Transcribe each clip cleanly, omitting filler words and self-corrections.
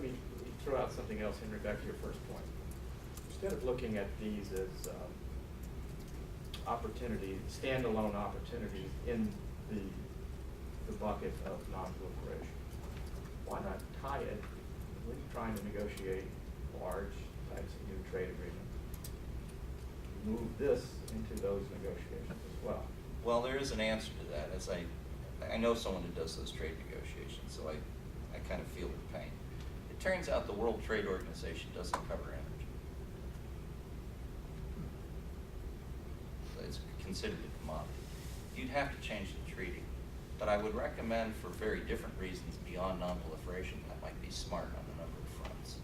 let me throw out something else, Henry, back to your first point. Instead of looking at these as opportunities, standalone opportunities in the bucket of non-proliferation, why not tie it with trying to negotiate large types of new trade agreements? Move this into those negotiations as well. Well, there is an answer to that. As I know someone who does those trade negotiations, so I kind of feel the pain. It turns out the World Trade Organization doesn't cover energy. So it's considered a commodity. You'd have to change the treaty. But I would recommend, for very different reasons beyond non-proliferation, that might be smart on a number of fronts.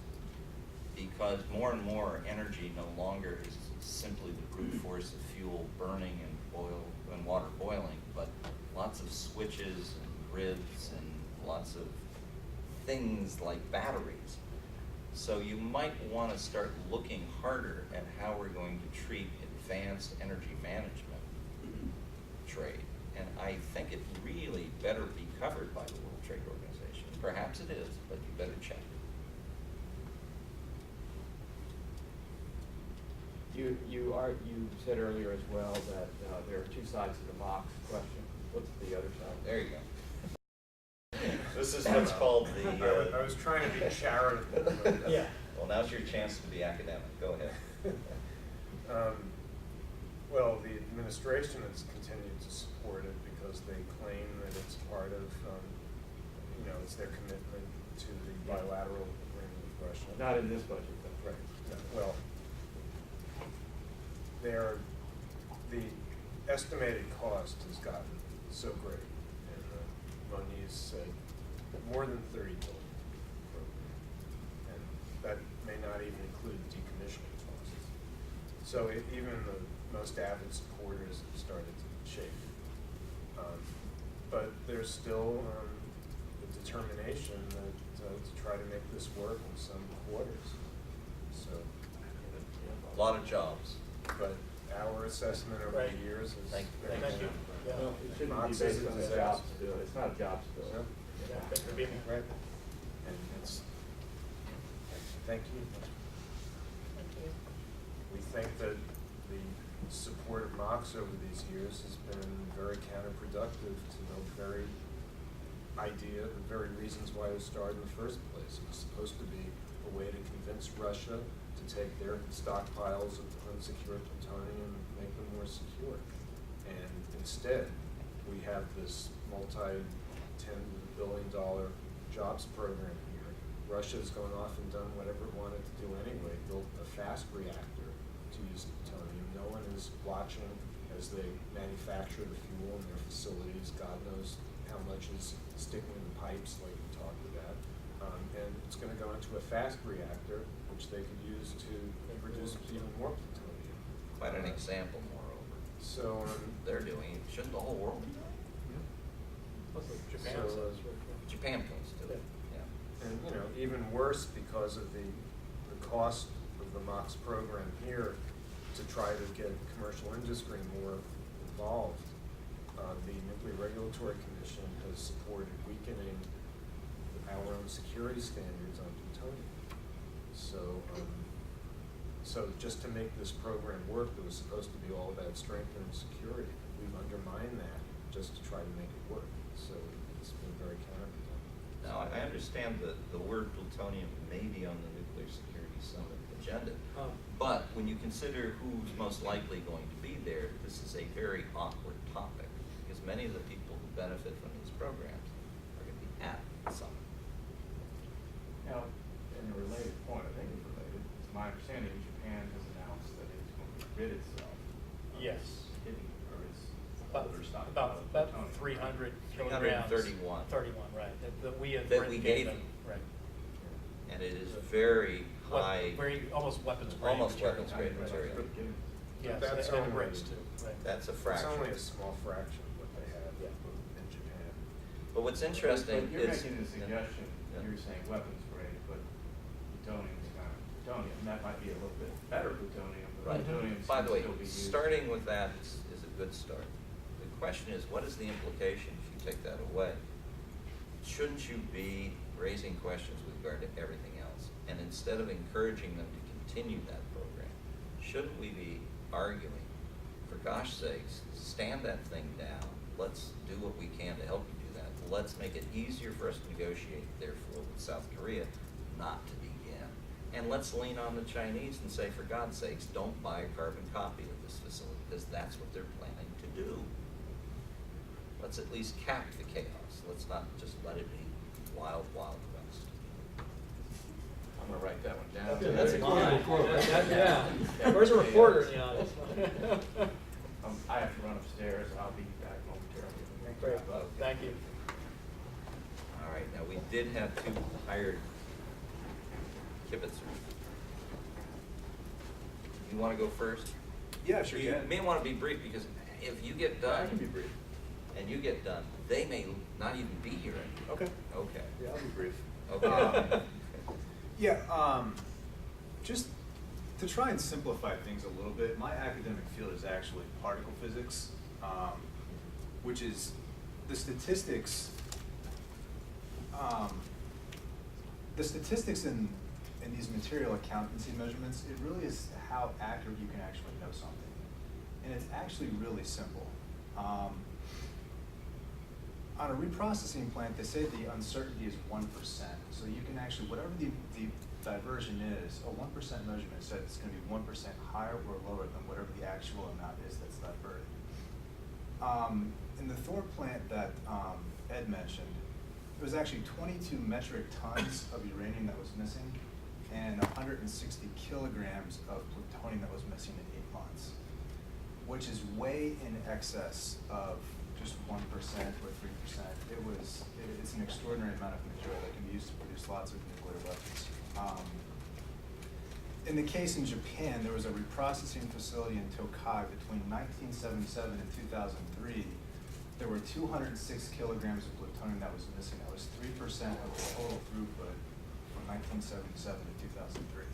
Because more and more energy no longer is simply the brute force of fuel burning and oil and water boiling, but lots of switches and grids and lots of things like batteries. So you might want to start looking harder at how we're going to treat advanced energy management trade. And I think it really better be covered by the World Trade Organization. Perhaps it is, but you better check. You said earlier as well that there are two sides to the MOX question. What's the other side? There you go. This is what's called the... I was trying to be charitable. Yeah. Well, now's your chance to be academic. Go ahead. Well, the administration has continued to support it because they claim that it's part of, it's their commitment to the bilateral agreement with Russia. Not in this budget, though. Right. No, well, the estimated cost has gotten so great, and Moniz said more than $30 billion, and that may not even include decommissioning costs. So even the most avid supporters have started to shake. But there's still the determination that to try to make this work in some quarters. So, A lot of jobs. but our assessment over Right. the years is Thank you. very Thank you. good. Yeah. Well, it shouldn't be Mox based is a on a disaster. jobs bill. It's not a jobs bill. No. Yeah, thanks for being here. Right. And it's, thank you. Thank you. We think that the support of Mox over these years has been very counterproductive to the very idea, the very reasons why it was started in the first place. It was supposed to be a way to convince Russia to take their stockpiles of unsecured plutonium and make them more secure. And instead, we have this multi-$10 billion jobs program here. Russia's gone off and done whatever it wanted to do anyway, built a fast reactor to use plutonium. No one is watching as they manufacture the fuel in their facilities. God knows how much is sticking in the pipes like we talked about. And it's going to go into a fast reactor, which they could use to produce even more plutonium. Quite an example, moreover. So, They're doing it. Shouldn't the whole world be doing Japan So, says, it? Japan plans to do it. Yeah. and even worse because of the cost of the MOX program here to try to get commercial industry more involved. The Nuclear Regulatory Commission has supported weakening our own security standards on plutonium. So just to make this program work, it was supposed to be all about strengthening security. We've undermined that just to try to make it work. So it's been very counterproductive. Now, I understand that the word plutonium may be on the Nuclear Security Summit agenda, but when you consider who's most likely going to be there, this is a very awkward topic, because many of the people who benefit from these programs are going to be at the summit. Now, in a related point, I think it's related, it's my understanding Japan has announced that it's going to rid itself of Yes. hidden, or its About, older stock. about 300 kilograms. 331. 31, right, that we have. That we gave them. Right. And it is very high, Very, almost weapons grade. almost material. weapons grade material. Yes, That's and only- bricks too, right. That's a It's fraction. only a small fraction of what they have Yeah. in Japan. But what's interesting But you're is... making the suggestion, Yeah. you're saying weapons grade, but plutonium is kind of plutonium, and that might be a little bit better plutonium, but Right. plutonium By the way, still be used. starting with that is a good start. The question is, what is the implication if you take that away? Shouldn't you be raising questions with regard to everything else. And instead of encouraging them to continue that program, shouldn't we be arguing, for gosh sakes, stand that thing down, let's do what we can to help you do that. Let's make it easier for us to negotiate, therefore, with South Korea not to begin. And let's lean on the Chinese and say, for God's sakes, don't buy a carbon copy of this facility, because that's what they're planning to do. Let's at least cap the chaos. Let's not just let it be wild, wild west. I'm gonna write that one down. Okay, that's a fine. good Yeah. Where's a reporter in the audience? I have to run upstairs, I'll be back momentarily. Great, thank you. All right, now we did have 2 hired kibitzers. You want to go first? Yeah, sure You can. may want to be brief, because if you get done. I can be brief. And you get done, they may not even be here anymore. Okay. Okay. Yeah, I'll be brief. Okay. Yeah, just to try and simplify things a little bit, my academic field is actually particle physics, which is the statistics. The statistics in these material accountancy measurements, it really is how accurate you can actually know something. And it's actually really simple. On a reprocessing plant, they say the uncertainty is 1%. So you can actually, whatever the diversion is, a 1% measurement said it's going to be 1% higher or lower than whatever the actual amount is that's diverted. In the Thorpe plant that Ed mentioned, it was actually 22 metric tons of uranium that was missing and 160 kilograms of plutonium that was missing in 8 months, which is way in excess of just 1% or 3%. It's an extraordinary amount of material that can be used to produce lots of nuclear weapons. In the case in Japan, there was a reprocessing facility in Tokai between 1977 and 2003. There were 206 kilograms of plutonium that was missing. That was 3% of the total throughput from 1977 to 2003.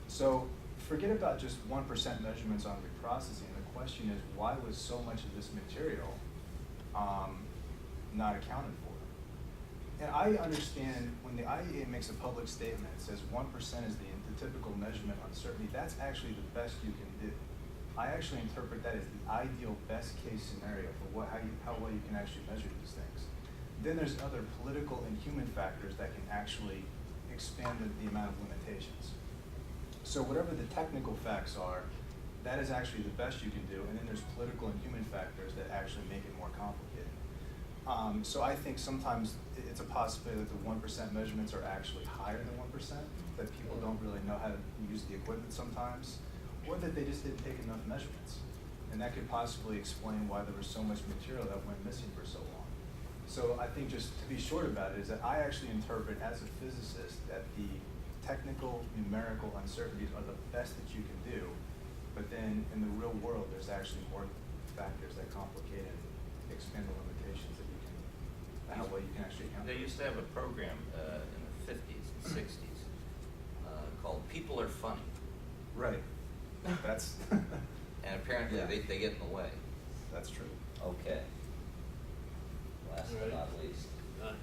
So forget about just 1% measurements on reprocessing. The question is, why was so much of this material not accounted for? And I understand when the IEA makes a public statement, it says 1% is the typical measurement uncertainty. That's actually the best you can do. I actually interpret that as the ideal best case scenario for how well you can actually measure these things. Then there's other political and human factors that can actually expand the amount of limitations. So whatever the technical facts are, that is actually the best you can do, and then there's political and human factors that actually make it more complicated. So I think sometimes it's a possibility that the 1% measurements are actually higher than 1%, that people don't really know how to use the equipment sometimes, or that they just didn't take enough measurements. And that could possibly explain why there was so much material that went missing for so long. So I think just to be short about it is that I actually interpret as a physicist that the technical numerical uncertainties are the best that you can do, but then in the real world there's actually more factors that complicate and expand the limitations that you can, how well you can actually count. They used to have a program in the 50s and 60s called People Are Funny. Right. That's And apparently Yeah. they get in the way. that's true. Okay. Last but not least.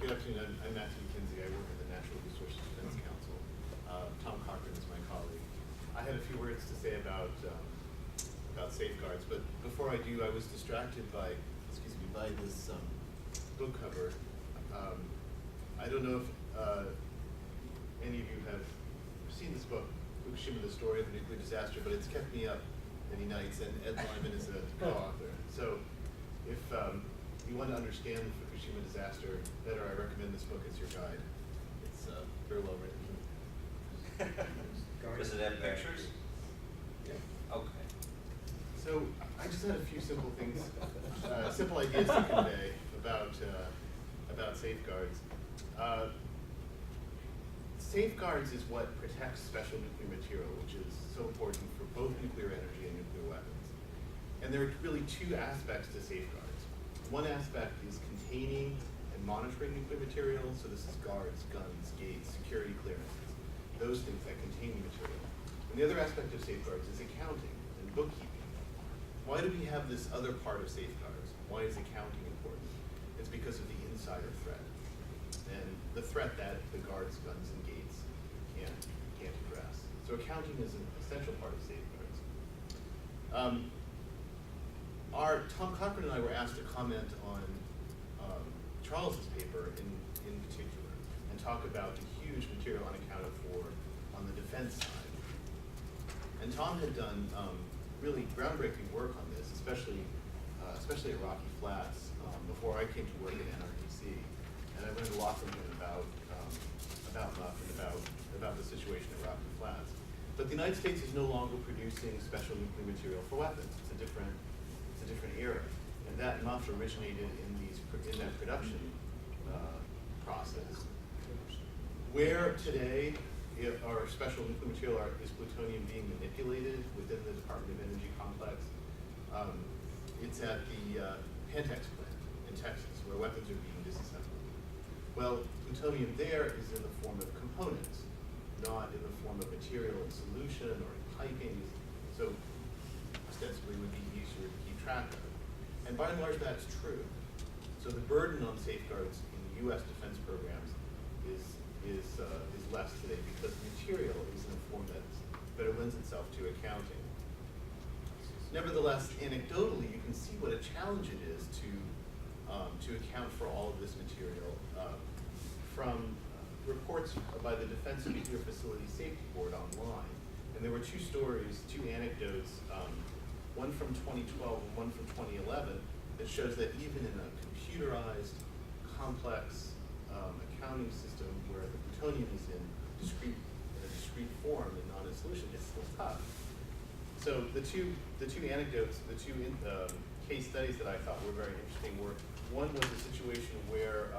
Good afternoon, I'm Matthew Kinsey, I work at the Natural Resources Defense Council. Tom Cochran is my colleague. I had a few words to say about safeguards, but before I do, I was distracted by this book cover. I don't know if any of you have seen this book, Fukushima, the Story of a Nuclear Disaster, but it's kept me up many nights, and Ed Lyman is a co-author. So if you want to understand the Fukushima disaster better, I recommend this book as your guide. It's very well written. Does it have pictures? Yeah. Okay. So I just had a few simple things, simple ideas to convey about safeguards. Safeguards is what protects special nuclear material, which is so important for both nuclear energy and nuclear weapons. And there are really 2 aspects to safeguards. One aspect is containing and monitoring nuclear material, so this is guards, guns, gates, security clearances, those things that contain material. And the other aspect of safeguards is accounting and bookkeeping. Why do we have this other part of safeguards? Why is accounting important? It's because of the insider threat. and the threat that the guards, guns, and gates can't address. So accounting is an essential part of safeguards. Tom Cochran and I were asked to comment on Charles's paper in particular, and talk about the huge material unaccounted for on the defense side. And Tom had done really groundbreaking work on this, especially at Rocky Flats, before I came to work at NRDC. And I learned a lot from him about MUF and about the situation at Rocky Flats. But the United States is no longer producing special nuclear material for weapons. It's a different era. And that MUF originated in that production process. Where today our special nuclear material is plutonium being manipulated within the Department of Energy complex, it's at the Pantex plant in Texas, where weapons are being disassembled. Well, plutonium there is in the form of components, not in the form of material in solution or in piping, so ostensibly would be easier to keep track of. And by and large, that's true. So the burden on safeguards in U.S. defense programs is less today because material is in a form that better lends itself to accounting. Nevertheless, anecdotally, you can see what a challenge it is to account for all of this material from reports by the Defense Nuclear Facility Safety Board online. And there were two stories, two anecdotes, one from 2012 and one from 2011, that shows that even in a computerized, complex accounting system where the plutonium is in a discrete form and not in solution, it's still tough. So the two anecdotes, the two case studies that I thought were very interesting were, one was a situation where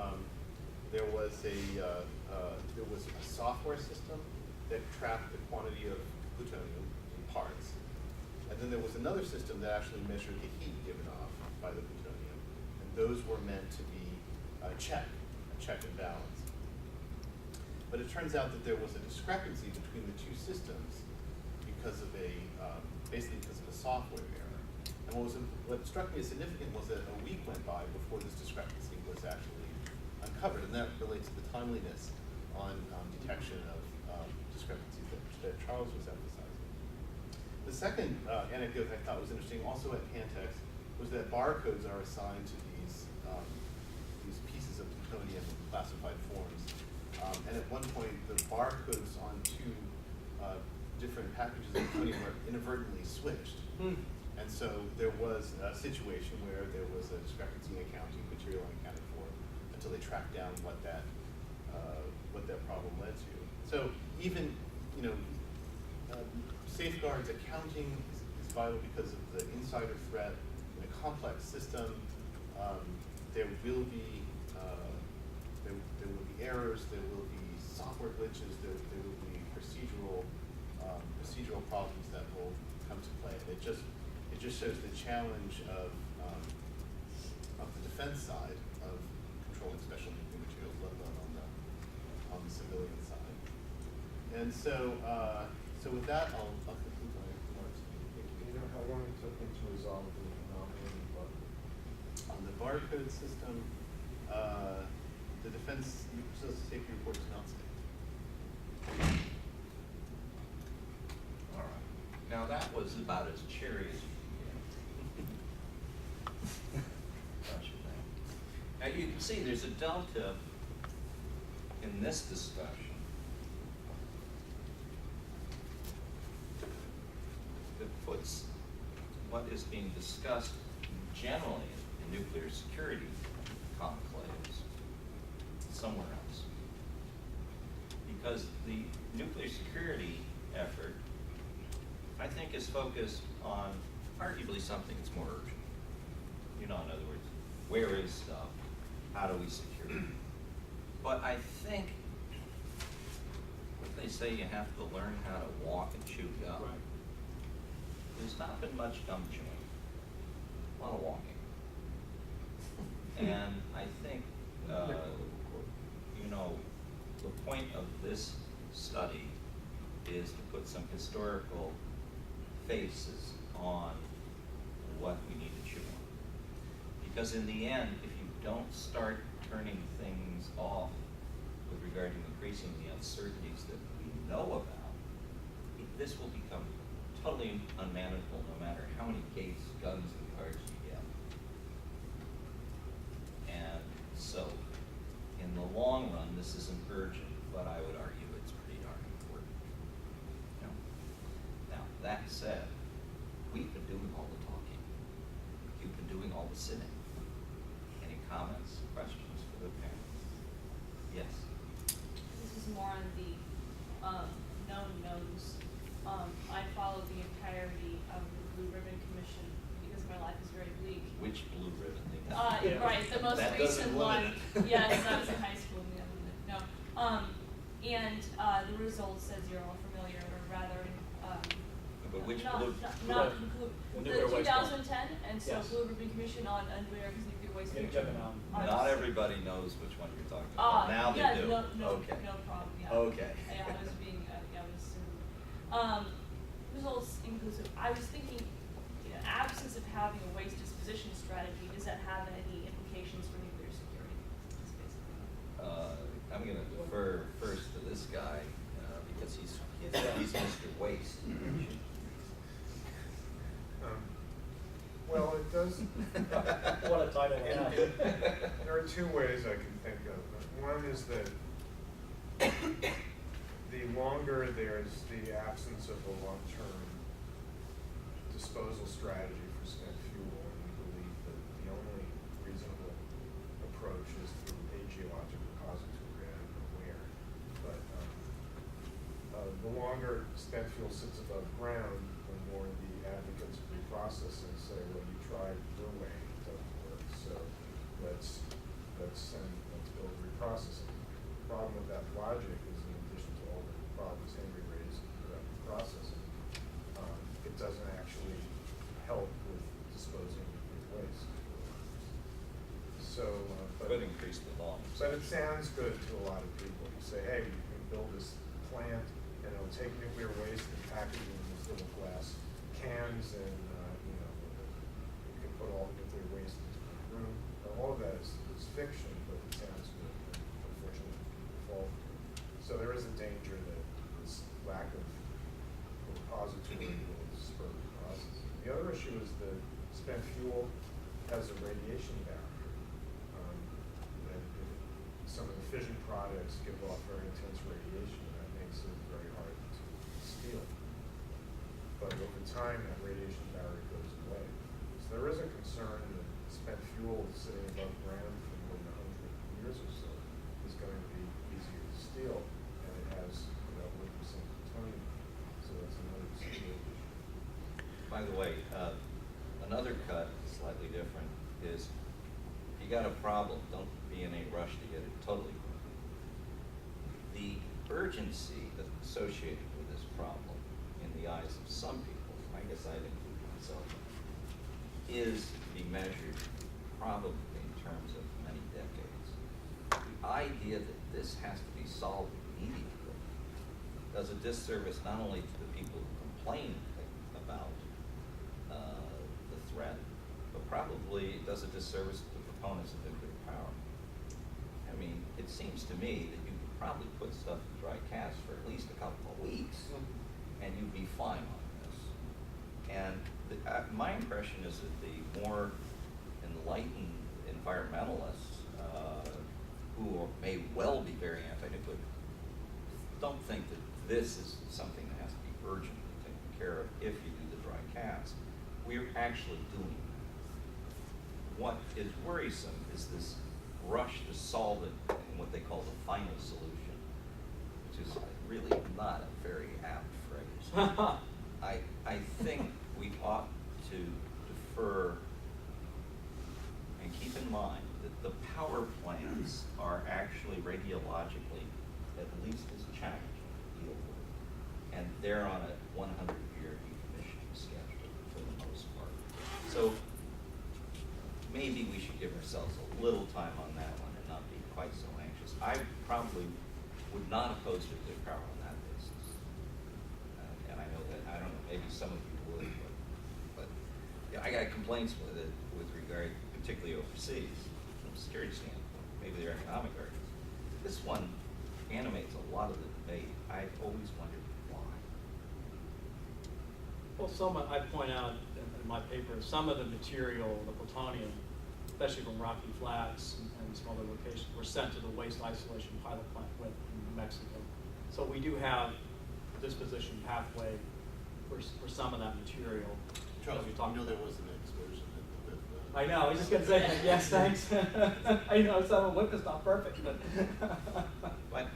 there was a software system that tracked the quantity of plutonium in parts. And then there was another system that actually measured the heat given off by the plutonium. And those were meant to be a check and balance. But it turns out that there was a discrepancy between the two systems because of basically because of a software error. And what struck me as significant was that a week went by before this discrepancy was actually uncovered, and that relates to the timeliness on detection of discrepancies that Charles was emphasizing. The second anecdote I thought was interesting, also at Pantex, was that barcodes are assigned to these pieces of plutonium in classified forms. And at one point, the barcodes on two different packages of plutonium were inadvertently switched. And so there was a situation where there was a discrepancy in accounting, material unaccounted for, until they tracked down what that problem led to. So even, safeguards accounting is vital because of the insider threat in a complex system. There will be errors, there will be software glitches, there will be procedural problems that will come to play. And it just shows the challenge of the defense side of controlling special nuclear materials, let alone on the civilian side. And so with that, I'll conclude my remarks. Do you know how long it took them to resolve the anomaly bug? On the barcode system, the Defense Nuclear Safety Report does not say. All right. Now that was about as cheery as you can get. Don't you think? Now you can see there's a delta in this discussion that puts what is being discussed generally in nuclear security conclaves somewhere else. Because the nuclear security effort, I think, is focused on arguably something that's more urgent. In other words, where is stuff? How do we secure it? But I think what they say, you have to learn how to walk and chew gum. Right. There's not been much gum chewing, a lot of walking. And I think, the point of this study is to put some historical faces on what we need to chew on. Because in the end, if you don't start turning things off with regard to increasing the uncertainties that we know about, this will become totally unmanageable no matter how many gates, guns, and cards you get. And so, in the long run, this isn't urgent, but I would argue it's pretty darn important. You know? Now, that said, we've been doing all the talking. You've been doing all the sitting. Any comments, questions for the panel? Yes. This is more on the known knowns. I followed the entirety of the Blue Ribbon Commission because my life is very bleak. Which blue ribbon they Yeah. Right, the most That recent doesn't limit one. it. Yes, I was in high school when that limit. No. And the results, as you're all familiar, are rather But which not, blue? not conclude. The The nuclear waste one. 2010, and so Yes. Blue Ribbon Commission on America's nuclear waste. Yeah, management. Kevin, Not everybody knows which one you're talking about. Now they yeah, do. no Okay. problem. Yeah. Okay. Yeah, I was being, yeah, I was. Results inclusive. I was thinking, absence of having a waste disposition strategy, does that have any implications for nuclear security? That's basically. I'm gonna defer first to this guy, because he's Mr. Waste. Well, it does. What a title, yeah. There are two ways I can think of. One is that the longer there's the absence of a long-term disposal strategy for spent fuel, and we believe that the only reasonable approach is through a geologic repository. I don't know where, but the longer spent fuel sits above ground, the more the advocates of reprocessing say, well, you tried your way, it doesn't work, so let's build reprocessing. The problem with that logic is, in addition to all the problems Henry raised about reprocessing, it doesn't actually help with disposing of waste. So, Could increase the volume. but it sounds good to a lot of people. You say, hey, you can build this plant, and it'll take nuclear waste and package it in these little glass cans, and you can put all the nuclear waste into the room. Now, all of that is fiction, but it sounds good. And unfortunately, people fall for it. So there is a danger that this lack of repository will spur the process. The other issue is that spent fuel has a radiation barrier. Some of the fission products give off very intense radiation, and that makes it very hard to steal. But over time, that radiation barrier goes away. So there is a concern that spent fuel sitting above ground for more than 100 years or so is going to be easier to steal, and it has about 1% plutonium. So that's another security issue. By the way, another cut, slightly different, is if you got a problem, don't be in a rush to get it totally right. The urgency that's associated with this problem, in the eyes of some people, I guess I'd include myself, is to be measured probably in terms of many decades. The idea that this has to be solved immediately does a disservice not only to the people who complain about the threat, but probably it does a disservice to the proponents of nuclear power. I mean, it seems to me that you could probably put stuff in dry cast for at least a couple of weeks, and you'd be fine on this. And my impression is that the more enlightened environmentalists, who may well be very anti-nuclear, don't think that this is something that has to be urgently taken care of if you do the dry cast. We're actually doing that. What is worrisome is this rush to solve it in what they call the final solution, which is really not a very apt phrase. I think we ought to defer and keep in mind that the power plants are actually radiologically at least as challenging to deal with. And they're on a 100-year decommissioning schedule for the most part. So maybe we should give ourselves a little time on that one and not be quite so anxious. I probably would not oppose nuclear power on that basis. And I know that, I don't know, maybe some of you would, but yeah, I got complaints with it with regard, particularly overseas, from a security standpoint. Maybe they're economic arguments. This one, animates a lot of the debate. I've always wondered why. Well, I point out in my paper, some of the material, the plutonium, especially from Rocky Flats and some other locations, were sent to the waste isolation pilot plant in New Mexico. So we do have a disposition pathway for some of that material. Charles, that we you talked know there about. was an explosion with I know, I was just gonna say, yes, thanks. I know, some of is not perfect, but.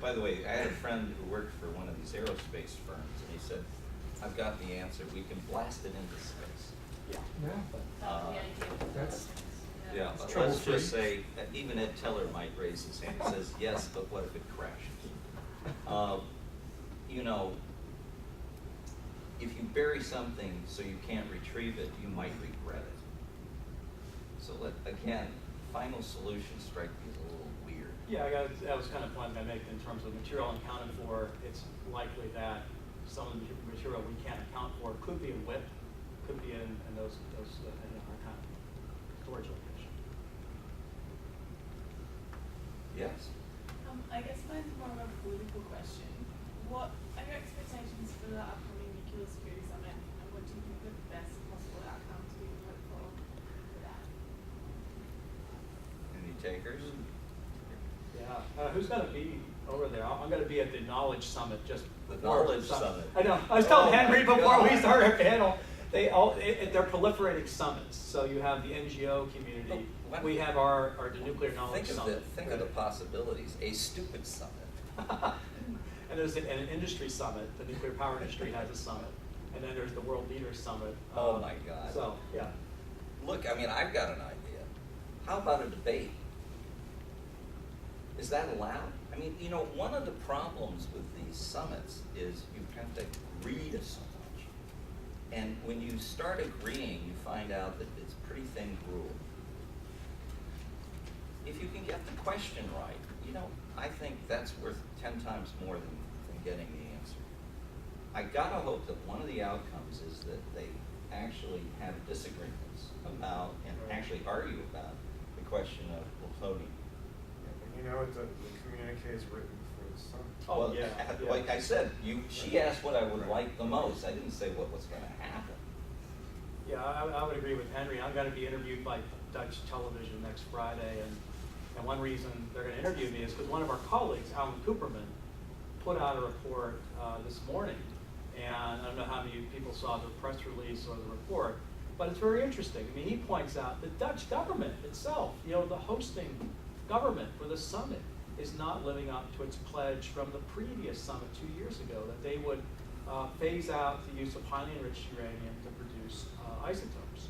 By the way, I had a friend who worked for one of these aerospace firms, and he said, I've got the answer, we can blast it into space. Yeah. Yeah. That was the idea. That's- Yeah, It's but let's trouble-free. just say, that even Ed Teller might raise his hand and says, yes, but what if it crashes? You know, if you bury something so you can't retrieve it, you might regret it. So again, final solution strike me as a little weird. Yeah, that was kind of point I make in terms of material unaccounted for. It's likely that some of the material we can't account for could be in WIP, could be in those in our kind of storage location. Yes? I guess mine's more of a political question. What are your expectations for the upcoming Nuclear Security Summit, and what do you think the best possible outcomes we can hope for that? Any takers? Yeah, who's gonna be over there? I'm gonna be at the Knowledge Summit just. The before Knowledge Summit. I know, I was telling Oh Henry my before we God. started our panel, they're proliferating summits. So you have the NGO community, Look, what- we have our Nuclear Knowledge Summit. Think of the possibilities, a stupid summit. And there's an industry summit, the nuclear power industry has a summit, and then there's the World Leaders Summit. Oh my God. So, yeah. Look, I mean, I've got an idea. How about a debate? Is that allowed? I mean, you know, one of the problems with these summits is you have to agree to so much. And when you start agreeing, you find out that it's pretty thin gruel. If you can get the question right, you know, I think that's worth 10 times more than getting the answer. I gotta hope that one of the outcomes is that they actually have disagreements about and actually argue about the question of plutonium. You know, the communique is written before the sun. Oh, Well, yeah, yeah. Like I said, she asked what I would like the most. I didn't say what was gonna happen. Yeah, I would agree with Henry. I'm going to be interviewed by Dutch television next Friday, and one reason they're going to interview me is because one of our colleagues, Alan Cooperman, put out a report this morning, and I don't know how many people saw the press release or the report, but it's very interesting. I mean, he points out the Dutch government itself, you know, the hosting government for the summit, is not living up to its pledge from the previous summit 2 years ago that they would phase out the use of highly enriched uranium to produce isotopes.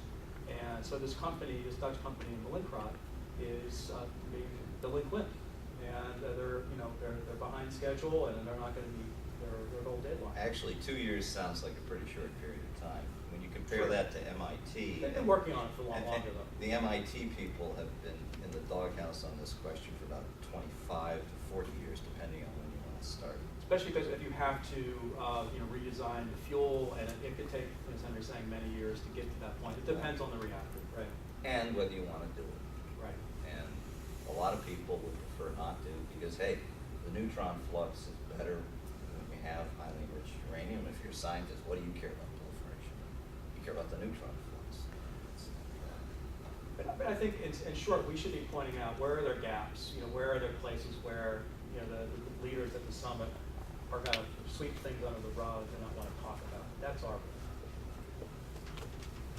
And so this company, this Dutch company in Malincrot, is being delinquent, and they're behind schedule, and they're not going to meet their whole deadline. Actually, 2 years sounds like a pretty short period of time. When you compare Sure. that to MIT. They've been working on it for a lot and longer, though. The MIT people have been in the doghouse on this question for about 25 to 40 years, depending on when you want to start. Especially because if you have to, redesign the fuel, and it could take, as Henry's saying, many years to get to that point. It depends on the reactor, right? And whether you want to do it. Right. And a lot of people would prefer not to, because hey, the neutron flux is better when we have highly enriched uranium. If you're a scientist, what do you care about proliferation? You care about the neutron flux. But I think in short, we should be pointing out where are there gaps, where are there places where, the leaders at the summit are going to sweep things under the rug and not want to talk about it. That's our.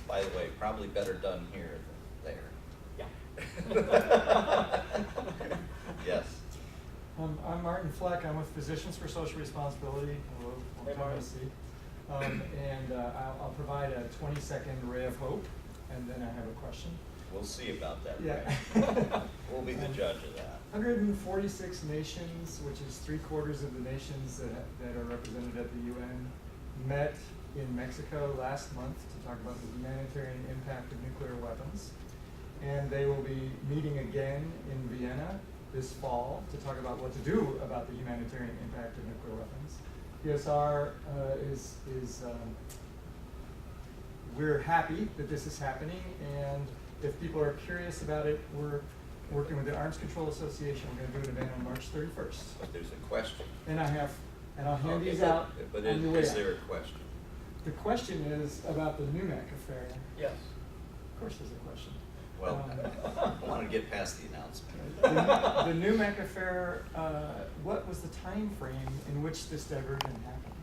By the way, probably better done here than there. Yeah. Yes. I'm Martin Fleck. I'm with Physicians for Social Responsibility. Hello, long Hey, time Martin. no see. I'll provide a 20-second ray of hope, and then I have a question. We'll see about that. Yeah. Right? We'll be the judge of that. 146 nations, which is 3/4 of the nations that are represented at the UN, met in Mexico last month to talk about the humanitarian impact of nuclear weapons. And they will be meeting again in Vienna this fall to talk about what to do about the humanitarian impact of nuclear weapons. PSR we're happy that this is happening, and if people are curious about it, we're working with the Arms Control Association, we're gonna do an event on March 31st. But there's a question. And I'll hand Okay, these out But on the way is out. there a question? The question is about the NUMAC affair. Yes. Of course there's a question. Well, Um, I want to get past the announcement. The NUMAC affair, what was the time frame in which this diversion happened?